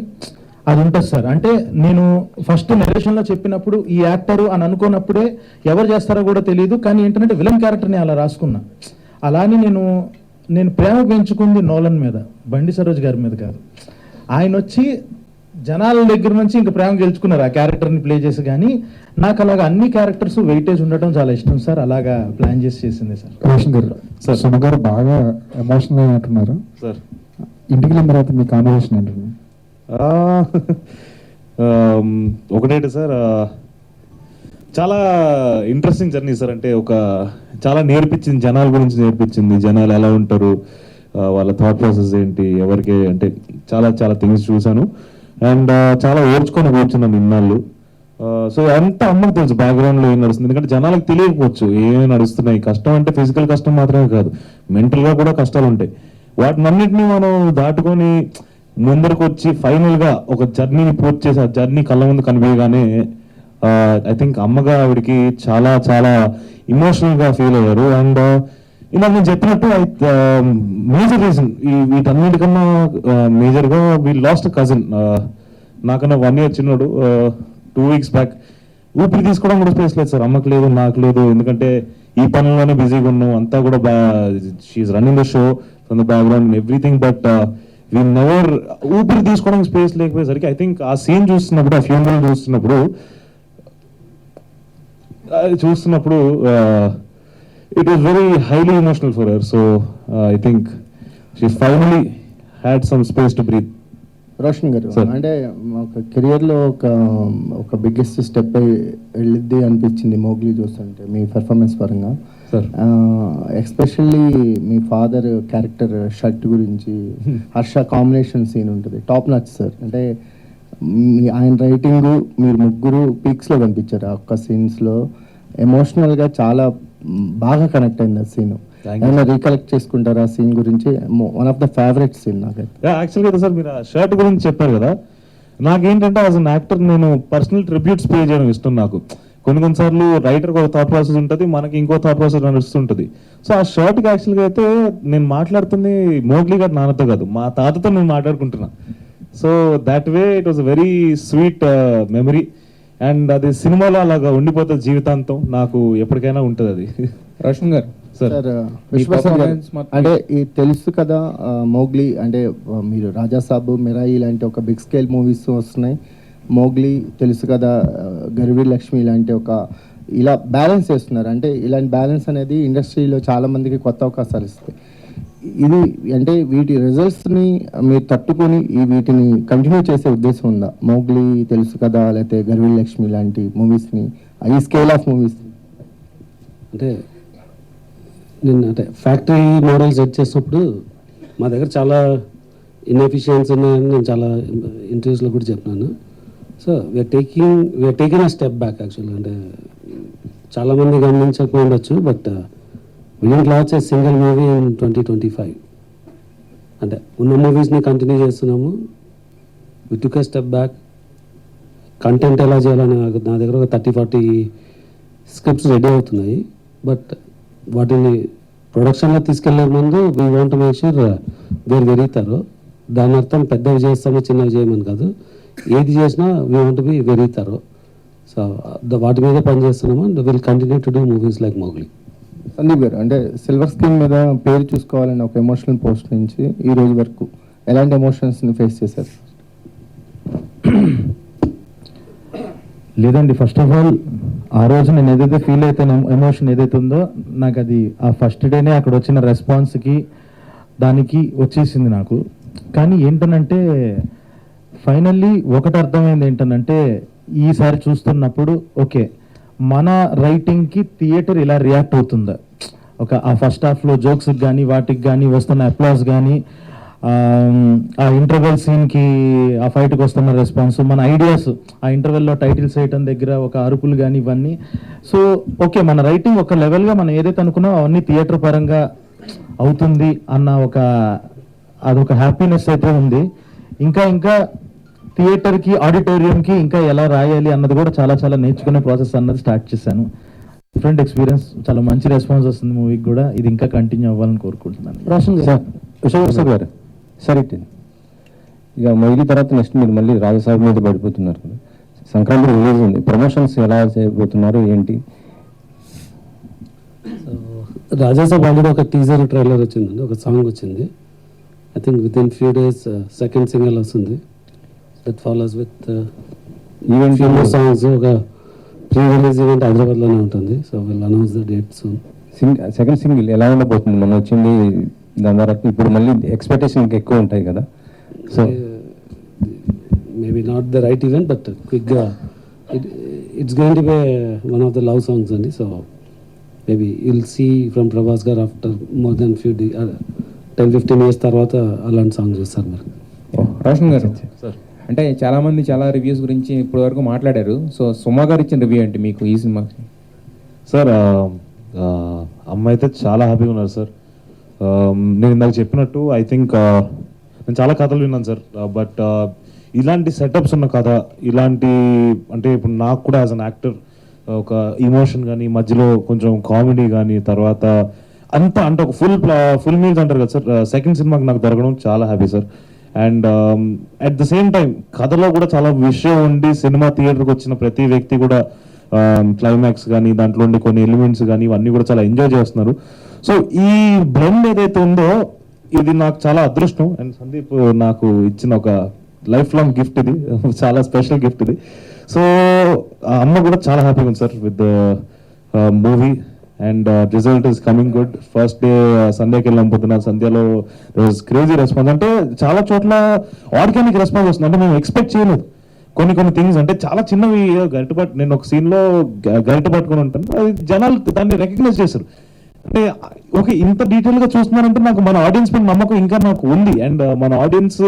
అది ఉంటుంది సార్. అంటే నేను ఫస్ట్ నెరేషన్లో చెప్పినప్పుడు ఈ యాక్టర్ అని అనుకున్నప్పుడే ఎవరు చేస్తారో కూడా తెలియదు. కానీ ఏంటంటే విలన్ క్యారెక్టర్ని అలా రాసుకున్నా. అలానే నేను ప్రేమ పెంచుకుంది నోలన్ మీద, బండి సరోజ్ గారి మీద కాదు. ఆయన వచ్చి జనాల దగ్గర నుంచి ఇంకా ప్రేమ గెలుచుకున్నారు ఆ క్యారెక్టర్ని ప్లే చేసి. కానీ నాకు అలాగా అన్ని క్యారెక్టర్స్ వెయిటేజ్ ఉండటం చాలా ఇష్టం సార్. అలాగా ప్లాన్ చేసి చేసింది సార్. రోషన్ గారు, సార్ సుమ గారు బాగా ఎమోషనల్ అయినట్టున్నారు సార్. ఇంటికి వెళ్ళిన తర్వాత మీ కాంబినేషన్ ఏంటండి? ఒకటేంటి సార్, చాలా ఇంట్రెస్టింగ్ జర్నీ సార్. అంటే చాలా నేర్పించింది, జనాల గురించి నేర్పించింది. జనాలు ఎలా ఉంటారు, వాళ్ళ థాట్ ప్రాసెస్ ఏంటి, ఎవరికి అంటే చాలా చాలా థింగ్స్ చూశాను. అండ్ చాలా ఓర్చుకొని కూర్చున్నాను ఇన్నాళ్ళు. సో అంతా అమ్మకు తెలుసు బ్యాక్గ్రౌండ్లో ఏం నడుస్తుంది. ఎందుకంటే జనాలకు తెలియకపోవచ్చు ఏమేమి నడుస్తున్నాయి. కష్టం అంటే ఫిజికల్ కష్టం మాత్రమే కాదు, మెంటల్గా కూడా కష్టాలు ఉంటాయి. వాటినన్నింటినీ మనం దాటుకొని ముందరకు వచ్చి ఫైనల్గా ఒక జర్నీని పూర్తి చేసి ఆ జర్నీ కళ్ళ ముందు కనిపించగానే ఐ థింక్ అమ్మగా ఆవిడకి చాలా చాలా ఇమోషనల్గా ఫీల్ అయ్యారు. అండ్ ఇందాక నేను చెప్పినట్టు మేజర్ రీజన్ వీటన్నిటికన్నా మేజర్గా వీ లాస్ట్ కజిన్. నాకన్నా 1 year చిన్నాడు. 2 weeks బ్యాక్ ఊపిరి తీసుకోవడం కూడా స్పేస్ లేదు సార్. అమ్మకు లేదు, నాకు లేదు. ఎందుకంటే ఈ పనుల్లోనే బిజీగా ఉన్నాం, అంతా కూడా she's running the show from the background everything. But we never ఊపిరి తీసుకోవడానికి స్పేస్ లేకపోయేసరికి ఐ థింక్ ఆ సీన్ చూస్తున్నప్పుడు, ఆ ఫ్యూనరల్ చూస్తున్నప్పుడు it was very highly emotional for her. So I think she finally had some space to breathe. Roshan గారు, Sir. అంటే ఒక కెరియర్లో ఒక బిగ్గెస్ట్ స్టెప్ వెళ్ళిద్ది అనిపించింది మోగ్లీ చూస్తుంటే మీ పెర్ఫార్మెన్స్ పరంగా. సార్ ఎస్పెషల్లీ మీ ఫాదర్ క్యారెక్టర్ షర్ట్ గురించి హర్ష కాంబినేషన్ సీన్ ఉంటుంది, టాప్ నచ్ సార్. అంటే ఆయన రైటింగ్ మీరు ముగ్గురు పీక్స్లో కనిపించారు ఆ ఒక్క సీన్స్లో. ఎమోషనల్గా చాలా బాగా కనెక్ట్ అయింది ఆ సీన్. ఏమైనా రీకలెక్ట్ చేసుకుంటారా ఆ సీన్ గురించి? One of the favourite scene నాకైతే. యాక్చువల్గా సార్ మీరు ఆ షర్ట్ గురించి చెప్పారు కదా, నాకేంటంటే యాజ్ అన్ యాక్టర్ నేను పర్సనల్ ట్రిబ్యూట్స్ పే చేయడం ఇష్టం నాకు. కొన్నిసార్లు రైటర్కి ఒక థాట్ ప్రాసెస్ ఉంటుంది, మనకి ఇంకో థాట్ ప్రాసెస్ నడుస్తుంటుంది. సో ఆ షర్ట్కి యాక్చువల్గా అయితే నేను మాట్లాడుతుంది మోగ్లీ గారి నాన్నతో కాదు, మా తాతతో నేను మాట్లాడుకుంటున్నా. So that way it was a very sweet memory. And అది సినిమాలో అలాగా ఉండిపోతుంది జీవితాంతం, నాకు ఎప్పటికైనా ఉంటుంది అది. రోషన్ గారు సార్ సార్ విశ్వప్రసాద్ గారు, అంటే ఇది తెలుసు కదా మోగ్లీ అంటే మీరు రాజాసాబ్, మిరాయి ఇలాంటి ఒక బిగ్ స్కేల్ మూవీస్ వస్తున్నాయి. మోగ్లీ తెలుసు కదా, గరివీర్ లక్ష్మి ఇలాంటి ఒక ఇలా బ్యాలెన్స్ చేస్తున్నారు. అంటే ఇలాంటి బ్యాలెన్స్ అనేది ఇండస్ట్రీలో చాలా మందికి కొత్త అవకాశాలు ఇస్తాయి. ఇది అంటే వీటి రిజల్ట్స్ని మీరు తట్టుకొని వీటిని కంటిన్యూ చేసే ఉద్దేశం ఉందా? మోగ్లీ తెలుసు కదా లేకపోతే గరివీర్ లక్ష్మి లాంటి మూవీస్ని, ఈ స్కేల్ ఆఫ్ మూవీస్. అంటే నేను అంటే ఫ్యాక్టరీ మోడల్ సెట్ చేసినప్పుడు మా దగ్గర చాలా ఇన్ఎఫిషియన్స్ ఉన్నాయని నేను చాలా ఇంటర్వ్యూస్లో కూడా చెప్పినాను. So we're taking a step back యాక్చువల్గా. అంటే చాలామంది గమనించకపోయి ఉండొచ్చు, but we don't launch a single movie in 2025. అంటే ఉన్న మూవీస్ని కంటిన్యూ చేస్తున్నాము. We took a step back. Content ఎలా చేయాలని నా దగ్గర ఒక 30-40 స్క్రిప్ట్స్ రెడీ అవుతున్నాయి. బట్ వాటిని ప్రొడక్షన్లో తీసుకెళ్లే ముందు వీ వాంట్ మేక్ ష్యూర్ వేరు వెరీతారు. దాని అర్థం పెద్దవి చేస్తామో చిన్నవి చేయమని కాదు, ఏది చేసినా వీ వాంట్ బి వెరీతారు. సో వాటి మీద పనిచేస్తున్నాము and will continue to do movies like Mowgli. Sandeep garu, అంటే సిల్వర్ స్క్రీన్ మీద పేరు చూసుకోవాలని ఒక ఎమోషనల్ పోస్ట్ నుంచి ఈ రోజు వరకు ఎలాంటి ఎమోషన్స్ని ఫేస్ చేశారు? లేదండి, ఫస్ట్ ఆఫ్ ఆల్ ఆ రోజు నేను ఏదైతే ఫీల్ అయితే ఎమోషన్ ఏదైతే ఉందో నాకు అది ఆ ఫస్ట్ డేనే అక్కడ వచ్చిన రెస్పాన్స్కి దానికి వచ్చేసింది నాకు. కానీ ఏంటనంటే ఫైనల్లీ ఒకటి అర్థమైంది ఏంటనంటే ఈసారి చూస్తున్నప్పుడు ఓకే మన రైటింగ్కి థియేటర్ ఇలా రియాక్ట్ అవుతుందా, ఒక ఆ ఫస్ట్ హాఫ్లో జోక్స్కి కానీ వాటికి కానీ వస్తున్న అప్లాస్ కానీ ఆ ఇంటర్వెల్ సీన్కి ఆ ఫైట్కి వస్తున్న రెస్పాన్స్, మన ఐడియాస్ ఆ ఇంటర్వెల్లో టైటిల్స్ వేయటం దగ్గర ఒక అరుపులు కానీ ఇవన్నీ. సో ఓకే మన రైటింగ్ ఒక లెవెల్గా మనం ఏదైతే అనుకున్నామో అవన్నీ థియేటర్ పరంగా అవుతుంది అన్న అదొక హ్యాపీనెస్ అయితే ఉంది. ఇంకా థియేటర్కి ఆడిటోరియంకి ఇంకా ఎలా రాయాలి అన్నది కూడా చాలా చాలా నేర్చుకునే ప్రాసెస్ అన్నది స్టార్ట్ చేశాను. డిఫరెంట్ ఎక్స్పీరియన్స్, చాలా మంచి రెస్పాన్స్ వస్తుంది మూవీకి కూడా. ఇది ఇంకా కంటిన్యూ అవ్వాలని కోరుకుంటున్నాను. రోషన్ సార్, విశ్వప్రసాద్ గారు సరే ఇక మొయిలి తర్వాత నెక్స్ట్ మీరు మళ్ళీ రాజసాబ్ మీద పడిపోతున్నారు కదా, సంక్రాంతి రిలీజ్ ఉంది, ప్రమోషన్స్ ఎలా చేయబోతున్నారు ఏంటి? రాజాసాబ్ ఆల్రెడీ ఒక టీజర్ ట్రైలర్ వచ్చిందండి, ఒక సాంగ్ వచ్చింది. I think within few days second single వస్తుంది. That follows with event few more songs. ఒక ప్రీ రిలీజ్ ఈవెంట్ హైదరాబాద్లోనే ఉంటుంది. So will announce the date soon. Second single ఎలా ఉండబోతుంది? మనం వచ్చింది దాని ద్వారా ఇప్పుడు మళ్ళీ ఎక్స్పెక్టేషన్ ఇంకా ఎక్కువ ఉంటాయి కదా. So maybe not the right event but క్విక్గా it's going to be one of the love songs అండి. So maybe you'll see from Prabhas garu after more than 10-15 years తర్వాత అలాంటి సాంగ్ చూస్తారు మీరు. రోషన్ గారు సార్, అంటే చాలా మంది చాలా రివ్యూస్ గురించి ఇప్పటి వరకు మాట్లాడారు. సో సుమా గారు ఇచ్చిన రివ్యూ ఏంటి మీకు ఈ సినిమాకి? సార్ అమ్మ అయితే చాలా హ్యాపీగా ఉన్నారు సార్. నేను ఇందాక చెప్పినట్టు ఐ థింక్ నేను చాలా కథలు విన్నాను సార్, బట్ ఇలాంటి సెటప్స్ ఉన్న కథ, ఇలాంటి అంటే ఇప్పుడు నాకు కూడా యాజ్ అన్ యాక్టర్ ఒక ఇమోషన్ కానీ మధ్యలో కొంచెం కామెడీ కానీ తర్వాత అంతా అంటే ఒక ఫుల్ మీల్స్ అంటారు కదా సార్, సెకండ్ సినిమాకి నాకు దొరకడం చాలా happy sir. And at the same time కథలో కూడా చాలా విషయం ఉండి సినిమా థియేటర్కి వచ్చిన ప్రతి వ్యక్తి కూడా క్లైమాక్స్ కానీ దాంట్లో ఉండే కొన్ని ఎలిమెంట్స్ కానీ ఇవన్నీ కూడా చాలా ఎంజాయ్ చేస్తున్నారు. సో ఈ బ్లెండ్ ఏదైతే ఉందో ఇది నాకు చాలా అదృష్టం. అండ్ సందీప్ నాకు ఇచ్చిన ఒక లైఫ్ లాంగ్ గిఫ్ట్ ఇది, చాలా స్పెషల్ గిఫ్ట్ ఇది. సో అమ్మ కూడా చాలా హ్యాపీగా ఉంది sir with the movie and result is coming good. First day సంధ్యాకి వెళ్ళాం పొద్దున, సంధ్యలో క్రేజీ రెస్పాన్స్. అంటే చాలా చోట్ల ఆర్గానిక్ రెస్పాన్స్ వస్తుంది, అంటే మేము ఎక్స్పెక్ట్ చేయలేదు. కొన్ని థింగ్స్ అంటే చాలా చిన్నవి, నేను ఒక సీన్లో గరిట పట్టుకుని ఉంటాను, అది జనాలు దాన్ని రికగ్నైజ్ చేశారు. అంటే ఓకే ఇంత డీటెయిల్గా చూస్తున్నారంటే నాకు మన ఆడియన్స్ పైన నమ్మకం ఇంకా నాకు ఉంది. అండ్ మన ఆడియన్స్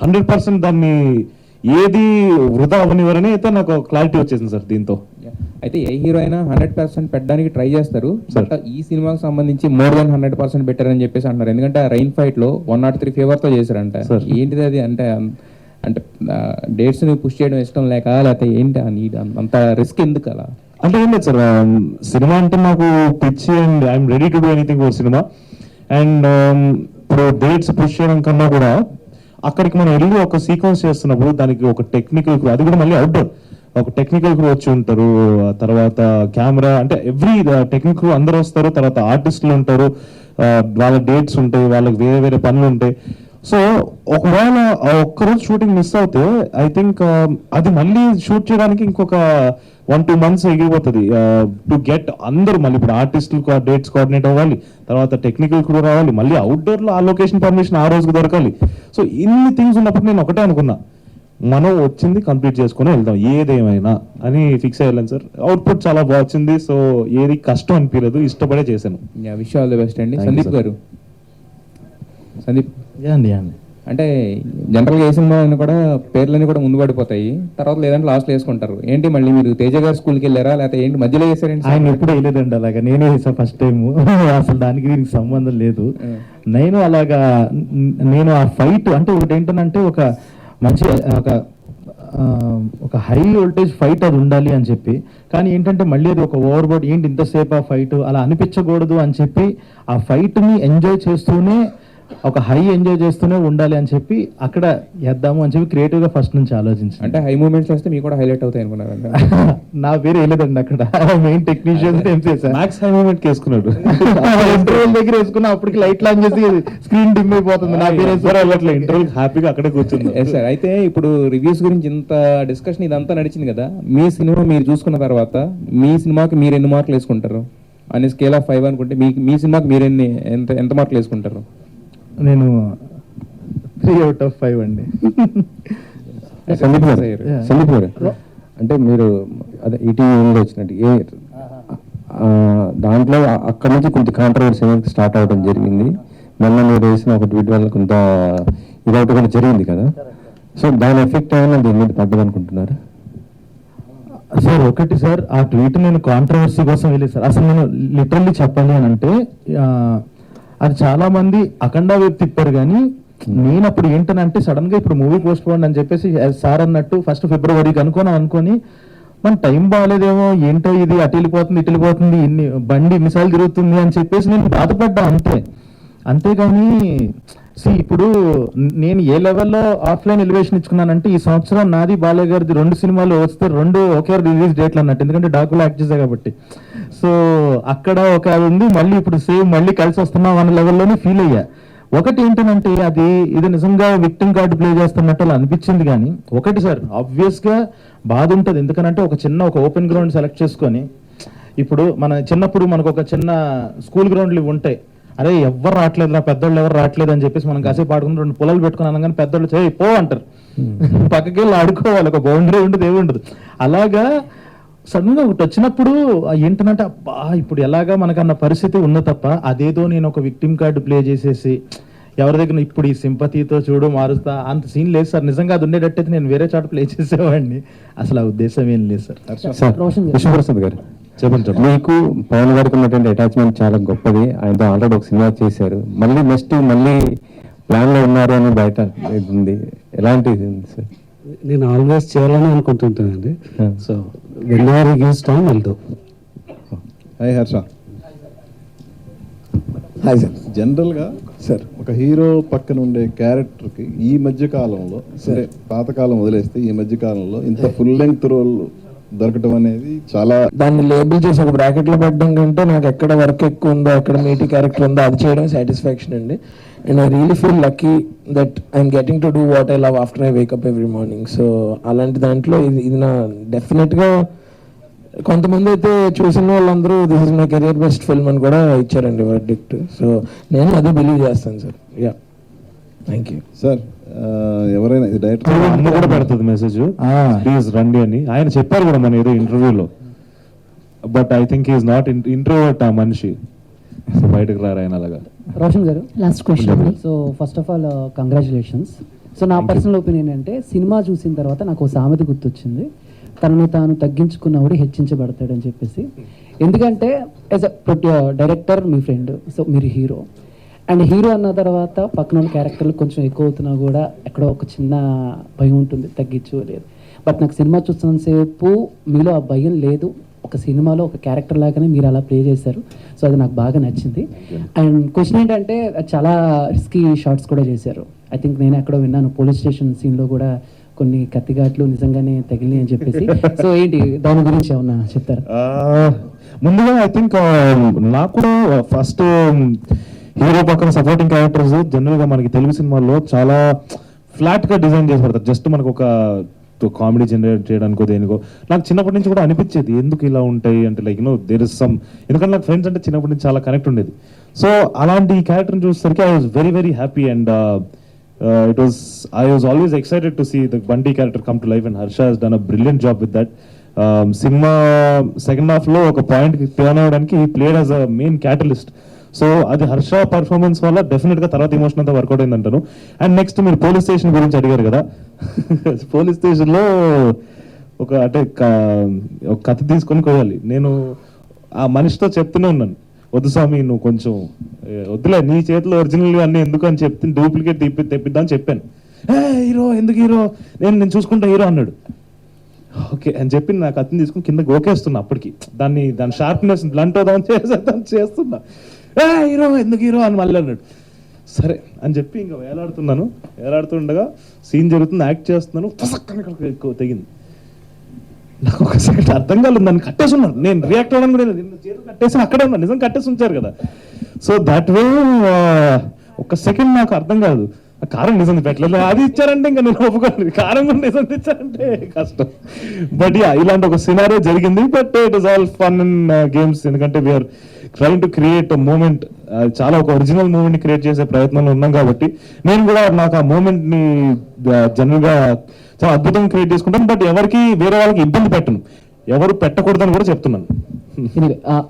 100% దాన్ని ఏది వృధా అవనివ్వరని అయితే నాకు క్లారిటీ వచ్చేసింది సార్ దీంతో. అయితే ఏ హీరో అయినా 100% పెట్టడానికి ట్రై చేస్తారు. బట్ ఈ సినిమాకి సంబంధించి మోర్ దాన్ 100% పెట్టారని చెప్పేసి అంటున్నారు. ఎందుకంటే రైన్ ఫైట్ లో 103 ఫేవర్తో చేశారంట. ఏంటిది అది? అంటే అంటే డేట్స్ ని పుష్ చేయడం ఇష్టం లేక, లేకపోతే ఏంటి అంత రిస్క్ ఎందుకు అలా? అంటే ఏం లేదు సార్, సినిమా అంటే నాకు పిచ్చి and I'm ready to do anything for cinema. And ఇప్పుడు డేట్స్ పుష్ చేయడం కన్నా కూడా అక్కడికి మనం వెళ్ళి ఒక సీక్వెన్స్ చేస్తున్నప్పుడు దానికి ఒక టెక్నికల్ క్రూ, అది కూడా మళ్ళీ అవుట్డోర్, ఒక టెక్నికల్ క్రూ వచ్చి ఉంటారు, తర్వాత కెమెరా, అంటే ఎవ్రీ టెక్నికల్ క్రూ అందరూ వస్తారు, తర్వాత ఆర్టిస్టులు ఉంటారు, వాళ్ళ డేట్స్ ఉంటాయి, వాళ్ళకి వేరే వేరే పనులు ఉంటాయి. సో ఒకవేళ ఒక్కరోజు షూటింగ్ మిస్ అవుతే ఐ థింక్ అది మళ్ళీ షూట్ చేయడానికి ఇంకొక 1-2 months ఎగిరిపోతుంది టు గెట్ అందరూ. మళ్ళీ ఇప్పుడు ఆర్టిస్టులు డేట్స్ కోఆర్డినేట్ అవ్వాలి, తర్వాత టెక్నికల్ క్రూ రావాలి, మళ్ళీ అవుట్డోర్లో ఆ లొకేషన్ పర్మిషన్ ఆ రోజుకి దొరకాలి. సో ఇన్ని థింగ్స్ ఉన్నప్పుడు నేను ఒకటే అనుకున్నా, మనం వచ్చింది కంప్లీట్ చేసుకుని వెళ్దాం ఏదేమైనా అని ఫిక్స్ అయ్యాను సార్. అవుట్పుట్ చాలా బాగా వచ్చింది. సో ఏది కష్టం అనిపించలేదు, ఇష్టపడే చేశాను. విష్ ఆల్ ది బెస్ట్ అండి. సందీప్ గారు, సందీప్ అంటే జనరల్గా ఏ సినిమా అయినా కూడా పేర్లన్నీ కూడా ముందు పడిపోతాయి, తర్వాత లేదంటే లాస్ట్లో వేసుకుంటారు. ఏంటి మళ్ళీ మీరు తేజ గారు స్కూల్కి వెళ్ళారా, లేకపోతే ఏంటి మధ్యలో వేసారండి? ఆయన ఎప్పుడు వేయలేదండి అలాగా, నేనే వేసా ఫస్ట్ టైం. అసలు దానికి దీనికి సంబంధం లేదు. నేను అలాగా నేను ఆ ఫైట్ అంటే ఒకటి ఏంటంటే ఒక మంచి ఒక హై వోల్టేజ్ ఫైట్ అది ఉండాలి అని చెప్పి, కానీ ఏంటంటే మళ్ళీ అది ఒక ఓవర్బోర్డ్ ఏంటి ఇంతసేపు ఆ ఫైట్ అలా అనిపించకూడదు అని చెప్పి ఆ ఫైట్ని ఎంజాయ్ చేస్తూనే ఒక హై ఎంజాయ్ చేస్తూనే ఉండాలి అని చెప్పి అక్కడ వేద్దాము అని చెప్పి క్రియేటివ్ గా ఫస్ట్ నుంచి ఆలోచించి. అంటే హై మూమెంట్స్ వస్తే మీకు కూడా హైలైట్ అవుతాయి అనుకున్నారంట. నా పేరు వేయలేదండి అక్కడ, main technicians max high moment వేసుకున్నాడు. ఇంటర్వెల్ దగ్గర వేసుకున్నా, అప్పటికి లైట్ లాంచ్ చేసి స్క్రీన్ డిమ్ అయిపోతుంది. నా పేరు ఇంటర్వెల్ హ్యాపీగా అక్కడే కూర్చుంది. సార్ అయితే ఇప్పుడు రివ్యూస్ గురించి ఇంత డిస్కషన్ ఇదంతా నడిచింది కదా, మీ సినిమా మీరు చూసుకున్న తర్వాత మీ సినిమాకి మీరు ఎన్ని మార్కులు వేసుకుంటారు అనే స్కేల్ ఆఫ్ 5 అనుకుంటే మీ సినిమాకి మీరు ఎంత మార్కులు వేసుకుంటారు? నేను 3 out of 5 అండి. సందీప్ గారు, అంటే మీరు అదే ఈటీవీలో వచ్చినట్టు దాంట్లో అక్కడ నుంచి కొంత కాంట్రవర్సీ అనేది స్టార్ట్ అవ్వడం జరిగింది. మొన్న మీరు వేసిన ఒక ట్వీట్ వల్ల కొంత ఇదొకటి కూడా జరిగింది కదా, సో దాని ఎఫెక్ట్ ఏమైనా దీని మీద పడ్డది అనుకుంటున్నారా? సార్ ఒకటి సార్, ఆ ట్వీట్ నేను కాంట్రవర్సీ కోసం వెళ్ళేది సార్. అసలు నేను లిటరల్లీ చెప్పాలి అని అంటే అది చాలా మంది అఖండ వైపు తిప్పారు, కానీ నేను అప్పుడు ఏంటనంటే సడన్ గా ఇప్పుడు మూవీ పోస్ట్ పోండి అని చెప్పేసి సార్ అన్నట్టు 1st Februaryకి అనుకొని మన టైం బాగాలేదేమో, ఏంటో ఇది అటు వెళ్ళిపోతుంది ఇటు వెళ్ళిపోతుంది, బండి ఇన్నిసార్లు తిరుగుతుంది అని చెప్పేసి నేను బాధపడ్డా అంతేగాని ఇప్పుడు నేను ఏ లెవెల్లో ఆఫ్లైన్ ఎలివేషన్ ఇచ్చుకున్నానంటే ఈ సంవత్సరం నాది బాలయ్య గారిది 2 సినిమాలు వస్తే 2 ఒకే రిలీజ్ డేట్లు అన్నట్టు, ఎందుకంటే డాకులు యాక్ట్ చేసా కాబట్టి. సో అక్కడ ఒక ఉంది, మళ్ళీ ఇప్పుడు సేమ్ మళ్ళీ కలిసి వస్తున్నాం అన్న లెవెల్లోనే ఫీల్ అయ్యా. ఒకటి ఏంటంటే ఇది నిజంగా విక్టిమ్ కార్డు ప్లే చేస్తున్నట్టు అలా అనిపించింది. కానీ ఒకటి సార్ ఆబ్వియస్ గా బాధ ఉంటుంది, ఎందుకంటే ఒక ఓపెన్ గ్రౌండ్ సెలెక్ట్ చేసుకొని, ఇప్పుడు మన చిన్నప్పుడు మనకు ఒక చిన్న స్కూల్ గ్రౌండ్లు ఉంటాయి, అరే ఎవరు రావట్లేదు, నా పెద్దోళ్ళు ఎవరు రావట్లేదు అని చెప్పేసి మనం కాసేపు ఆడుకుని 2 పొలాలు పెట్టుకుని అనగానే పెద్దోళ్ళు చేయి పో అంటారు, పక్కకి వెళ్ళి ఆడుకోవాలి, ఒక బౌండరీ ఉండదు ఏమి ఉండదు. అలాగా సడన్ గా ఒకటి వచ్చినప్పుడు ఏంటంటే అబ్బా ఇప్పుడు ఎలాగా మనకన్న పరిస్థితి ఉన్న తప్ప, అదేదో నేను ఒక విక్టిమ్ కార్డు ప్లే చేసేసి ఎవరి దగ్గర ఇప్పుడు ఈ సింపతితో చూడు మారుస్తా అంత సీన్ లేదు సార్. నిజంగా అది ఉండేటట్టయితే నేను వేరే చోట ప్లే చేసేవాడిని. అసలు ఆ ఉద్దేశం ఏం లేదు సార్. విష్ణుప్రసాద్ గారు చెప్పండి, మీకు పవన్ గారికి ఉన్నటువంటి అటాచ్మెంట్ చాలా గొప్పది, ఆయనతో ఆల్రెడీ ఒక సినిమా చేశారు, మళ్ళీ నెక్స్ట్ ప్లాన్ లో ఉన్నారు అని బయట ఉంది, ఎలాంటిది సార్? నేను ఆల్వేస్ చేయాలని అనుకుంటుంటానండి. సో వెన్నెవర్ గివ్స్ టైం వెళ్తాం. హాయ్ హర్ష. Hi sir. జనరల్గా సార్ ఒక హీరో పక్కన ఉండే క్యారెక్టర్కి ఈ మధ్య కాలంలో, సరే పాతకాలం వదిలేస్తే ఈ మధ్య కాలంలో ఇంత ఫుల్ లెంగ్త్ రోల్ దొరకటం అనేది చాలా దాన్ని లేబుల్ చేసి ఒక బ్రాకెట్లో పెట్టడం కంటే నాకు ఎక్కడ వర్క్ ఎక్కువ ఉందో, ఎక్కడ మీటి క్యారెక్టర్ ఉందో అది చేయడం సాటిస్ఫాక్షన్ అండి. And I really feel lucky that I'm getting to do what I love after I wake up every morning. So అలాంటి దాంట్లో ఇది నా డెఫినెట్గా కొంతమంది అయితే చూసిన వాళ్ళందరూ this is my career best film అని కూడా ఇచ్చారండి వర్డిక్ట్. సో నేను అదే బిలీవ్ చేస్తాను sir. Yeah, thank you sir. ఎవరైనా డైరెక్టర్ అమ్మ కూడా పెడుతుంది మెసేజ్, ప్లీజ్ రండి అని. ఆయన చెప్పారు కూడా మన ఏదో ఇంటర్వ్యూలో. But I think is not introvert ఆ మనిషి, బయటకు రారు ఆయన అలాగా. రోషన్ గారు, last question. So first of all congratulations. So నా పర్సనల్ ఒపీనియన్ అంటే, సినిమా చూసిన తర్వాత నాకు ఒక సామెత గుర్తొచ్చింది, తనను తాను తగ్గించుకున్నవాడు హెచ్చించబడతాడని చెప్పేసి. ఎందుకంటే as a director me friend, so మీరు హీరో, అండ్ హీరో అన్న తర్వాత పక్కన క్యారెక్టర్లు కొంచెం ఎక్కువ అవుతున్నా కూడా ఎక్కడో ఒక చిన్న భయం ఉంటుంది, తగ్గించు లేదు. బట్ నాకు సినిమా చూస్తున్నంతసేపు మీలో ఆ భయం లేదు, ఒక సినిమాలో ఒక క్యారెక్టర్ లాగానే మీరు అలా ప్లే చేశారు. సో అది నాకు బాగా నచ్చింది. అండ్ క్వశ్చన్ ఏంటంటే, చాలా రిస్కీ షాట్స్ కూడా చేశారు. ఐ థింక్ నేను ఎక్కడో విన్నాను, పోలీస్ స్టేషన్ సీన్లో కూడా కొన్ని కత్తిఘాట్లు నిజంగానే తగిలినాయి అని చెప్పేసి. సో ఏంటి దాని గురించి ఏమన్నా చెప్తారా? ముందుగా ఐ థింక్ నాకు కూడా ఫస్ట్ హీరో పక్కన సపోర్టింగ్ క్యారెక్టర్స్ జనరల్ గా మనకి తెలుగు సినిమాల్లో చాలా ఫ్లాట్ గా డిజైన్ చేసి పడతారు. జస్ట్ మనకు ఒక కామెడీ జనరేట్ చేయడానికో దేనికో. నాకు చిన్నప్పటి నుంచి కూడా అనిపించేది ఎందుకు ఇలా ఉంటాయి అంటే, లైక్ దేర్ ఇస్ సమ్, ఎందుకంటే నాకు ఫ్రెండ్స్ అంటే చిన్నప్పటి నుంచి చాలా కనెక్ట్ ఉండేది. సో అలాంటి క్యారెక్టర్ని చూసేసరికి I was very very happy and I was always excited to see the Bunty character come to life, and Harsha has done a brilliant job with that. Cinema second half లో ఒక point turn అవడానికి he played as a main catalyst. So అది Harsha performance వల్ల definite గా తర్వాత emotion అంతా work out అయింది అంటాను. అండ్ నెక్స్ట్ మీరు పోలీస్ స్టేషన్ గురించి అడిగారు కదా, పోలీస్ స్టేషన్ లో ఒక అంటే ఒక కత్తి తీసుకొని కొయ్యాలి. నేను ఆ మనిషితో చెప్తూనే ఉన్నాను, వద్దు స్వామి నువ్వు కొంచెం వద్దులే, నీ చేతిలో ఒరిజినల్ అన్నీ ఎందుకు అని చెప్తే డూప్లికేట్ తెప్పిద్దాం అని చెప్పాను. హీరో ఎందుకు హీరో, నేను చూసుకుంటా హీరో అన్నాడు. ఓకే అని చెప్పి నాకు అతను తీసుకుని కింద గోకేస్తున్నా. అప్పటికి దాని షార్ప్నెస్ బ్లంట్ అవుదాం చేస్తున్నా. హీరో ఎందుకు హీరో అని మళ్ళీ అన్నాడు. సరే అని చెప్పి ఇంకా వేలాడుతుండగా సీన్ జరుగుతుంది, యాక్ట్ చేస్తున్నాను, ఎక్కువ తెగింది. నాకు ఒక సెకండ్ అర్థం కాలేదు, నన్ను కట్టేసి ఉన్నారు. నేను రియాక్ట్ అవ్వడం కూడా లేదు, చేతులు కట్టేసి అక్కడే ఉన్నా, నిజం కట్టేసి ఉంచారు కదా. సో దట్ వే ఒక సెకండ్ నాకు అర్థం కాదు, కారం నిజం పెట్టలేదు, అది ఇచ్చారంటే ఇంకా నేను ఒప్పుకోలేదు, కారం కూడా నిజం ఇచ్చారంటే కష్టం. బట్ యా, ఇలాంటి ఒక సినారియో జరిగింది. But it is all fun and games, ఎందుకంటే we're trying to create a moment. చాలా ఒక ఒరిజినల్ మూమెంట్ ని క్రియేట్ చేసే ప్రయత్నంలో ఉన్నాం కాబట్టి నేను కూడా నాకు ఆ మూమెంట్ ని జనరల్ గా చాలా అద్భుతంగా క్రియేట్ చేసుకుంటాను. బట్ ఎవరికి వేరే వాళ్ళకి ఇబ్బంది పెట్టను, ఎవరు పెట్టకూడదని కూడా చెప్తున్నాను.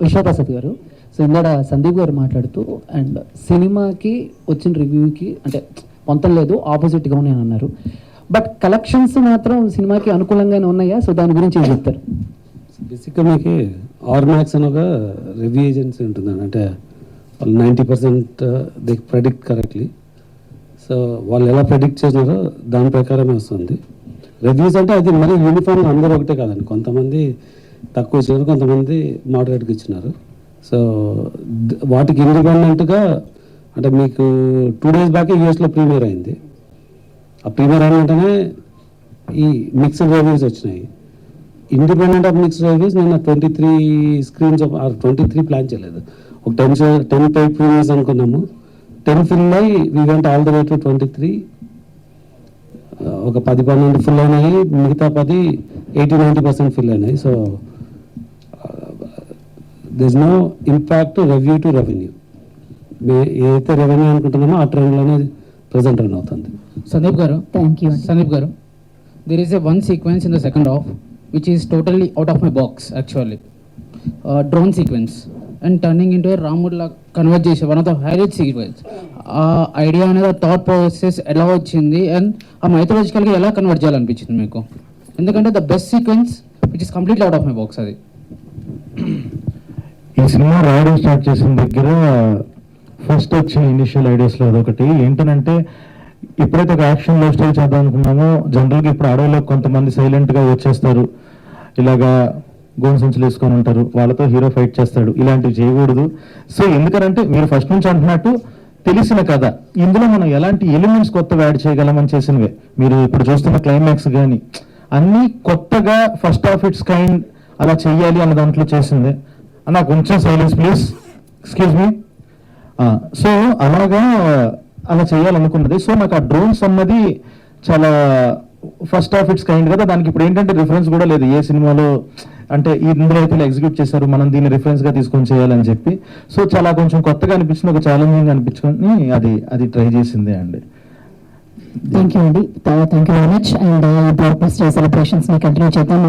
విశ్వప్రసాద్ గారు, సో ఇందాక సందీప్ గారు మాట్లాడుతూ అండ్ సినిమాకి వచ్చిన రివ్యూకి అంటే పొంతం లేదు, ఆపోజిట్గా ఉన్నాయని అన్నారు. బట్ కలెక్షన్స్ మాత్రం సినిమాకి అనుకూలంగానే ఉన్నాయా? సో దాని గురించి ఏం చెప్తారు? బేసిక్గా మీకు ఆర్మాక్స్ అని ఒక రివ్యూ ఏజెన్సీ ఉంటుందండి. అంటే వాళ్ళు 90% దే ప్రెడిక్ట్ కరెక్ట్లీ. సో వాళ్ళు ఎలా ప్రెడిక్ట్ చేసినారో దాని ప్రకారమే వస్తుంది రివ్యూస్. అంటే అది మరీ యూనిఫామ్గా అందరూ ఒకటే కాదండి, కొంతమంది తక్కువ ఇచ్చినారు, కొంతమంది మోడరేట్గా ఇచ్చినారు. సో వాటికి ఇండిపెండెంట్గా అంటే మీకు 2 days బ్యాక్ యూఎస్లో ప్రీమియర్ అయింది. ఆ ప్రీమియర్ అయిన వెంటనే ఈ మిక్స్డ్ రివ్యూస్ వచ్చినాయి. ఇండిపెండెంట్ ఆఫ్ మిక్స్డ్ రివ్యూస్ నిన్న 23 స్క్రీన్స్ 23 ప్లాన్ చేయలేదు, ఒక 10 పెయిడ్ ప్రీమియర్స్ అనుకున్నాము. 10 ఫిల్ అయ్యి we went all the way to 23. ఒక 10-12 ఫిల్ అయినాయి, మిగతా 10 80-90% ఫిల్ అయినాయి. So this no impact review to revenue. ఏదైతే రెవెన్యూ అనుకుంటున్నామో ఆ ట్రెండ్లోనే ప్రజెంట్ రన్ అవుతుంది. సందీప్ గారు, థ్యాంక్ యూ. సందీప్ గారు, there is a one sequence in the second half which is totally out of my box actually. Drone sequence and turning into a Ramudla convert చేసే one of the highlight sequence. ఆ idea అనేది thought process ఎలా వచ్చింది and ఆ మైథలాజికల్గా ఎలా convert చేయాలనిపించింది మీకు? ఎందుకంటే the best sequence which is completely out of my box. అది ఈ సినిమా రాయడం స్టార్ట్ చేసిన దగ్గర ఫస్ట్ వచ్చిన ఇనిషియల్ ఐడియాస్లో అదొకటి ఏంటంటే, ఎప్పుడైతే ఒక యాక్షన్ లైఫ్ స్టైల్ చేద్దాం అనుకున్నామో, జనరల్గా ఇప్పుడు అడవిలో కొంతమంది సైలెంట్గా వచ్చేస్తారు, ఇలాగా గోన్ సంచులు వేసుకొని ఉంటారు, వాళ్ళతో హీరో ఫైట్ చేస్తాడు, ఇలాంటివి చేయకూడదు. సో ఎందుకంటే మీరు ఫస్ట్ నుంచి అంటున్నట్టు తెలిసిన కథ, ఇందులో మనం ఎలాంటి ఎలిమెంట్స్ కొత్తగా యాడ్ చేయగలమని చేసినవే. మీరు ఇప్పుడు చూస్తున్న క్లైమాక్స్ కానీ అన్నీ కొత్తగా ఫస్ట్ ఆఫ్ ఇట్స్ కైండ్ అలా చెయ్యాలి అన్న దాంట్లో చేసింది. అన్న కొంచెం silence please, excuse me. So అలాగా అలా చేయాలనుకున్నది. సో నాకు ఆ డ్రోన్స్ అన్నది చాలా ఫస్ట్ ఆఫ్ ఇట్స్ కైండ్ కదా, దానికి ఇప్పుడు ఏంటంటే రిఫరెన్స్ కూడా లేదు ఏ సినిమాలో, అంటే ఇందులో అయితే ఎగ్జిక్యూట్ చేశారు, మనం దీన్ని రిఫరెన్స్ గా తీసుకొని చేయాలని చెప్పి. సో చాలా కొంచెం కొత్తగా అనిపించింది, ఒక ఛాలెంజింగ్ అనిపించుకొని అది ట్రై చేసిందే అండి. థ్యాంక్ యూ అండి, thank you very much. And ఈ బ్లాక్ బస్టర్ సెలబ్రేషన్స్ ని కంటిన్యూ చేద్దాం.